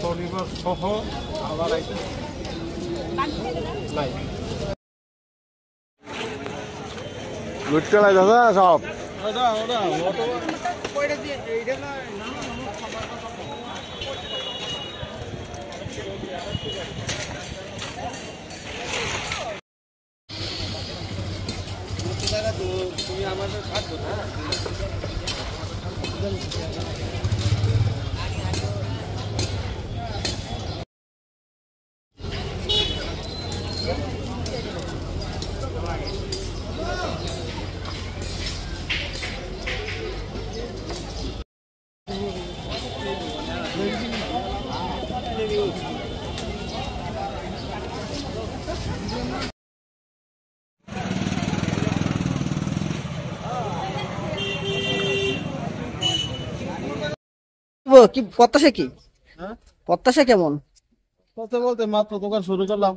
শনিবার সহ আবার লুটকে লাই দাদা সব তুমি আমাদের থাকবো না কি প্রত্যাশা কি? প্রত্যাশা কেমন? কথা বলতে মাত্র দোকান শুরু করলাম।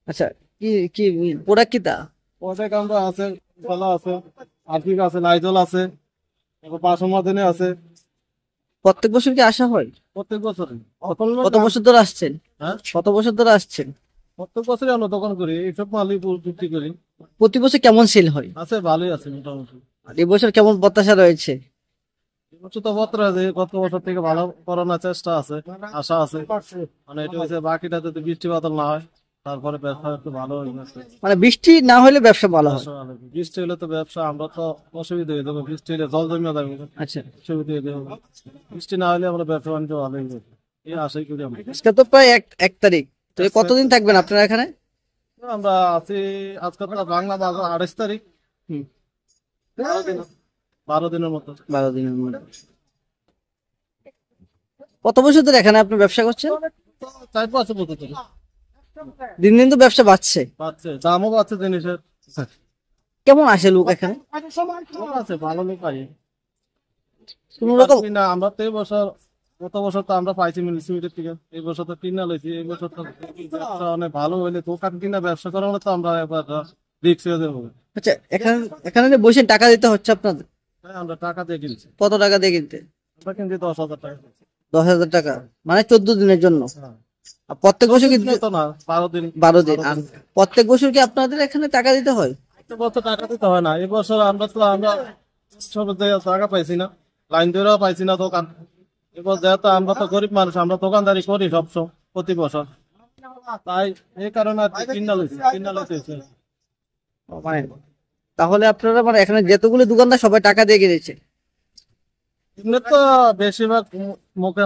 আচ্ছা, কি কি প্রোডাক্ট কি তা? প্রোডাক্ট আমরা আছে, কলা আছে, আর্থিক আছে, নাইজল আছে, পাশমাদিনে আছে। প্রত্যেক বছর কি আসা হয়? প্রত্যেক বছরই। কত বছর ধরে আসছেন? হ্যাঁ, কত বছর ধরে আসছেন? প্রত্যেক বছরই আমরা দোকান করি, এইসব মালই বিক্রি করি। প্রতি বছর কেমন সেল হয়? আছে, ভালোই আছে মোটামুটি। আর এবছর কেমন প্রত্যাশা রয়েছে? এবছর তো বত্রা যে গত বছর থেকে ভালো করানোর চেষ্টা আছে, আশা আছে। মানে এটা হচ্ছে বাকিটা যদি বৃষ্টি বাদল না হয় তারপরে ব্যবসা একটু ভালো হয়ে গেছে। মানে বৃষ্টি না হলে ব্যবসা ভালো হয়? বৃষ্টি হলে তো ব্যবসা আমরা তো অসুবিধা হয়ে যাবে, বৃষ্টি হলে জল জমিয়ে যাবে। আচ্ছা, অসুবিধা হয়ে যাবে, বৃষ্টি না হলে আমরা ব্যবসা বাণিজ্য ভালো হয়ে যাবে, এই আশাই করি আমরা। আজকে তো প্রায় এক তারিখ, তো কতদিন থাকবেন আপনারা এখানে? আমরা আছি আজকে তো বাংলা বাজার 28 তারিখ। 12 দিনের মতো। 12 দিনের মধ্যে। কত বছর ধরে এখানে আপনি ব্যবসা করছেন? 4-5 বছর ধরে। দিন দিন তো ব্যবসা বাড়ছে, দামও বাড়ছে জিনিসের। কেমন আসে লোক এখানে? আছে, ভালো লোক পাই। কোন রকম না, আমরা তো এই বছর, গত বছর তো আমরা পাইছি মিউনিসিপালিটির থেকে, এই বছর তো কিনা লইছি। এই বছর তো ব্যবসা অনেক ভালো হইলে দোকান কিনা ব্যবসা করা হলে তো আমরা এবার রিস্ক হয়ে যাবো। আচ্ছা, এখানে যে বসে টাকা দিতে হচ্ছে আপনাদের? হ্যাঁ, আমরা টাকা দিয়ে কিনছি। কত টাকা দিয়ে কিনতে? আমরা কিনছি 10,000 টাকা। 10,000 টাকা, মানে 14 দিনের জন্য? আর প্রত্যেক বছর কি? না, 12 দিন। 12 দিন। আর প্রত্যেক বছর কি আপনাদের এখানে টাকা দিতে হয়? বছর টাকা দিতে হয় না, এবছর আমরা সব টাকা পাইছি না, লাইন ধরেও পাইছি না দোকান। এবার যেহেতু আমরা তো গরিব মানুষ, আমরা দোকানদারি করি সবসময় প্রতি বছর, তাই এই কারণে আর কিনা লইতেছে। মানে তাহলে আপনারা মানে এখানে যতগুলো দোকানদার সবাই টাকা দিয়ে কিনেছে? এমনি তো বেশিরভাগ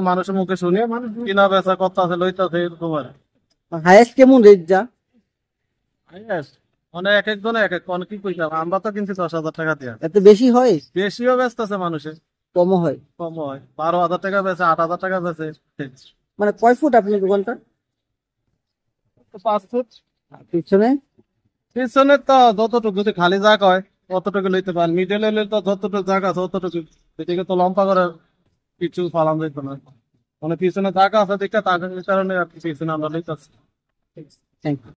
মানুষের মুখে শুনি কিনা বেচা কথা আছে, লইতেছে এরকম। আর হাইয়েস্ট কেমন রেট যা? মানে এক একজনে এক এক কি কইতাম, আমরা তো কিনছি 10,000 টাকা দিয়ে। এত বেশি হয়? বেশিও বেচতেছে মানুষের, কমও হয়? কম হয়, 12,000 টাকা বেচে, 8,000 টাকা বেচে। মানে কয় ফুট আপনার দোকানটা? 5 ফুট। পিছনে তো যতটুকু যদি খালি জায়গা হয় ততটুকু লইতে পারেন, মিডল হলে তো যতটুকু জায়গা আছে ততটুকু, এদিকে তো লম্বা করে কিছু ফালান যেত না। মানে পিছনে জায়গা আছে দেখতে, তার কারণে আর পিছনে আমরা লইতেছি। Thank you.